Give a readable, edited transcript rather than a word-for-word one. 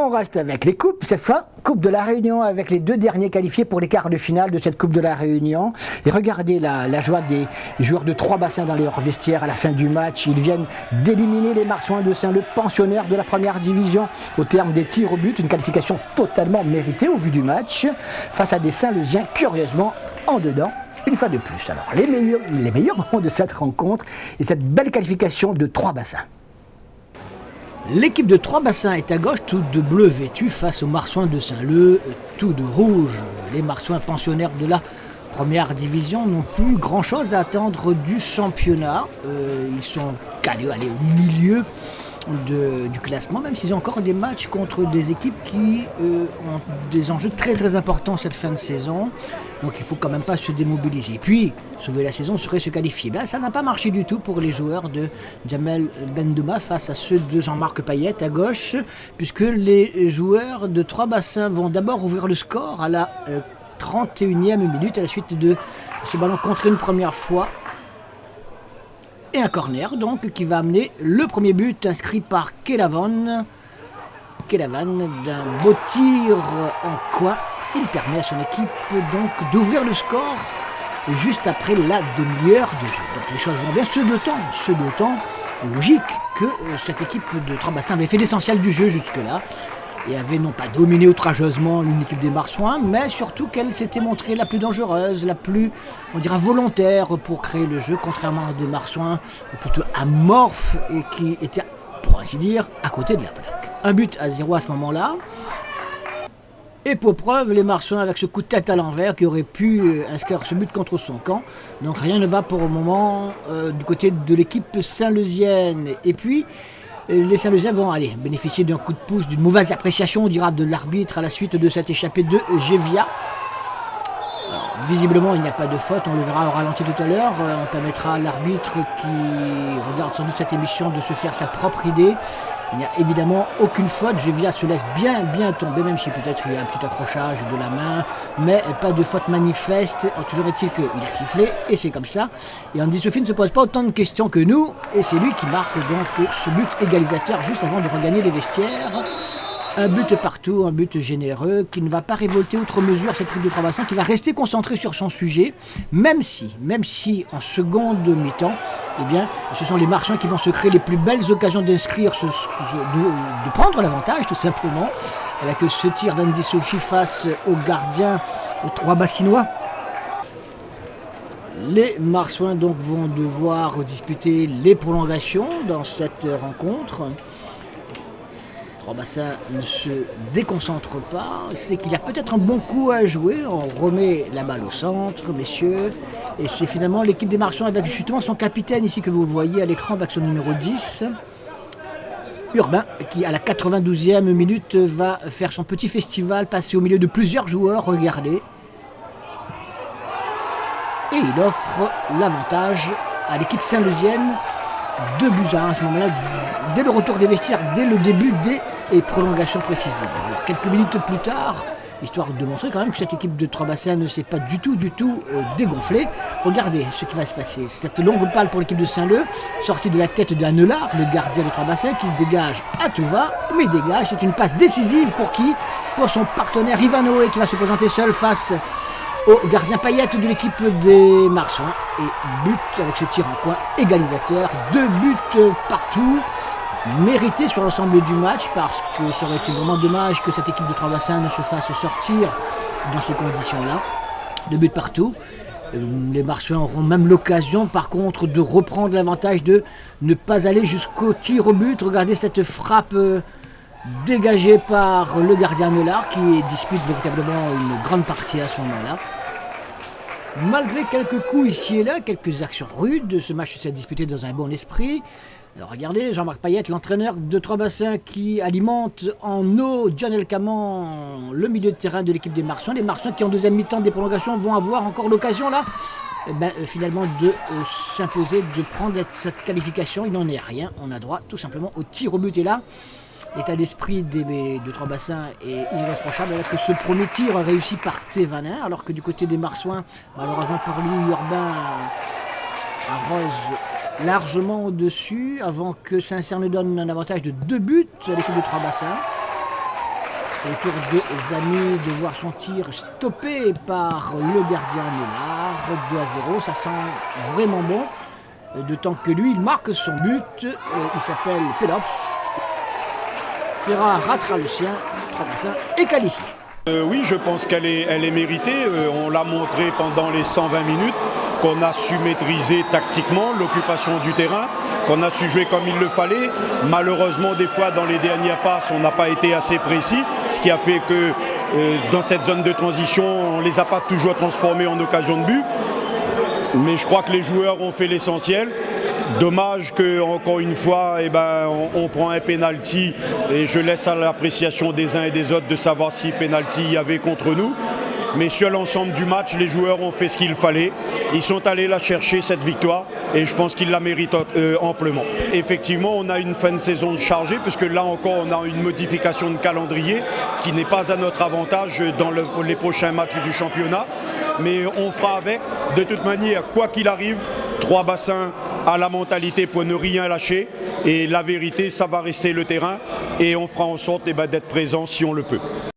On reste avec les coupes, cette fois, Coupe de la Réunion avec les 2 derniers qualifiés pour les quarts de finale de cette Coupe de la Réunion. Et regardez la joie des joueurs de 3 bassins dans leur vestiaire à la fin du match. Ils viennent d'éliminer les Marsouins de Saint-Leu, pensionnaires de la première division, au terme des tirs au but. Une qualification totalement méritée au vu du match, face à des Saint-Leusiens curieusement en dedans. Une fois de plus. Alors, les meilleurs moments de cette rencontre et cette belle qualification de 3 bassins. L'équipe de 3 bassins est à gauche, tout de bleu vêtu, face aux Marsouins de Saint-Leu, tout de rouge. Les Marsouins pensionnaires de la première division n'ont plus grand-chose à attendre du championnat. Ils sont calés au milieu du classement, même s'ils ont encore des matchs contre des équipes qui ont des enjeux très très importants cette fin de saison. Donc il ne faut quand même pas se démobiliser. Et puis, sauver la saison serait se qualifier. Là, ça n'a pas marché du tout pour les joueurs de Jamel Bendouma face à ceux de Jean-Marc Payette à gauche, puisque les joueurs de 3 bassins vont d'abord ouvrir le score à la 31e minute à la suite de ce ballon contré une première fois. Et un corner donc qui va amener le premier but inscrit par Kelavan. Kelavan d'un beau tir en coin. Il permet à son équipe donc d'ouvrir le score juste après la demi-heure de jeu. Donc les choses vont bien. Ce deux temps, logique que cette équipe de 3 bassins avait fait l'essentiel du jeu jusque-là. Et avait non pas dominé outrageusement une équipe des Marsouins, mais surtout qu'elle s'était montrée la plus dangereuse, la plus, on dira, volontaire pour créer le jeu, contrairement à des Marsouins plutôt amorphes et qui étaient, pour ainsi dire, à côté de la plaque. 1-0 à ce moment-là. Et pour preuve, les Marsouins avec ce coup de tête à l'envers qui aurait pu inscrire ce but contre son camp. Donc rien ne va pour le moment du côté de l'équipe saint-leusienne. Et puis, les Saint-Leusiens vont bénéficier d'un coup de pouce, d'une mauvaise appréciation, on dira, de l'arbitre à la suite de cette échappée de Gévia. Alors, visiblement, il n'y a pas de faute, on le verra au ralenti tout à l'heure. On permettra à l'arbitre qui regarde sans doute cette émission de se faire sa propre idée. Il n'y a évidemment aucune faute, Gévia se laisse bien tomber, même si peut-être il y a un petit accrochage de la main, mais pas de faute manifeste. Toujours est-il qu'il a sifflé, et c'est comme ça. Et Andy Sophie ne se pose pas autant de questions que nous, et c'est lui qui marque donc ce but égalisateur juste avant de regagner les vestiaires. Un but partout, un but généreux, qui ne va pas révolter outre mesure cette équipe de 3 bassins, qui va rester concentré sur son sujet, même si en seconde mi-temps, eh bien, ce sont les Marsouins qui vont se créer les plus belles occasions d'inscrire, de prendre l'avantage tout simplement, avec ce tir d'Andy Sophie face au gardien, aux 3 bassinois. Les Marsouins donc vont devoir disputer les prolongations dans cette rencontre. 3 bassins ne se déconcentrent pas, c'est qu'il y a peut-être un bon coup à jouer, on remet la balle au centre, messieurs, et c'est finalement l'équipe des Marsouins avec justement son capitaine ici que vous voyez à l'écran avec son numéro 10, Urbain, qui à la 92e minute va faire son petit festival, passer au milieu de plusieurs joueurs, regardez, et il offre l'avantage à l'équipe saint-leusienne. 2-1 à ce moment-là, dès le retour des vestiaires, dès le début des prolongations précisément. Alors quelques minutes plus tard, histoire de montrer quand même que cette équipe de 3 bassins ne s'est pas du tout dégonflée. Regardez ce qui va se passer. Cette longue balle pour l'équipe de Saint-Leu, sortie de la tête d'Annelard, le gardien de 3 bassins, qui dégage à tout va, mais il dégage. C'est une passe décisive pour qui ? Pour son partenaire Ivanoé, qui va se présenter seul face au gardien Payette de l'équipe des Marsouins. Et but avec ce tir en coin égalisateur. 2 buts partout, mérités sur l'ensemble du match, parce que ça aurait été vraiment dommage que cette équipe de 3 bassins ne se fasse sortir dans ces conditions-là. 2 buts partout. Les Marsouins auront même l'occasion par contre de reprendre l'avantage, de ne pas aller jusqu'au tir au but. Regardez cette frappe dégagée par le gardien Nolard qui dispute véritablement une grande partie à ce moment-là. Malgré quelques coups ici et là, quelques actions rudes, ce match s'est disputé dans un bon esprit. Alors regardez, Jean-Marc Payette, l'entraîneur de 3 bassins qui alimente en eau John Elcaman, le milieu de terrain de l'équipe des Marsouins. Les Marsouins qui en deuxième mi-temps des prolongations vont avoir encore l'occasion là, finalement de s'imposer, de prendre cette qualification. Il n'en est rien, on a droit tout simplement au tir au but. Et là, l'état d'esprit de 3 bassins est irréprochable avec ce premier tir réussi par Thévanin, alors que du côté des Marsouins, malheureusement pour lui, Urbain arrose largement au-dessus avant que Saint-Cyr ne donne un avantage de 2 buts à l'équipe de 3 bassins. C'est le tour de Zami de voir son tir stoppé par le gardien Nénard. 2-0, ça sent vraiment bon. D'autant que lui, il marque son but. Il s'appelle Pelops. Ferra ratera le sien. 3 bassins est qualifié. Oui, je pense qu'elle est méritée. On l'a montré pendant les 120 minutes, qu'on a su maîtriser tactiquement l'occupation du terrain, qu'on a su jouer comme il le fallait. Malheureusement, des fois, dans les dernières passes, on n'a pas été assez précis, ce qui a fait que dans cette zone de transition, on ne les a pas toujours transformés en occasion de but. Mais je crois que les joueurs ont fait l'essentiel. Dommage qu'encore une fois, on prend un penalty et je laisse à l'appréciation des uns et des autres de savoir si penalty il y avait contre nous. Mais sur l'ensemble du match, les joueurs ont fait ce qu'il fallait. Ils sont allés la chercher, cette victoire, et je pense qu'ils la méritent amplement. Effectivement, on a une fin de saison chargée, puisque là encore, on a une modification de calendrier qui n'est pas à notre avantage dans les prochains matchs du championnat. Mais on fera avec. De toute manière, quoi qu'il arrive, 3 bassins à la mentalité pour ne rien lâcher. Et la vérité, ça va rester le terrain. Et on fera en sorte d'être présent si on le peut.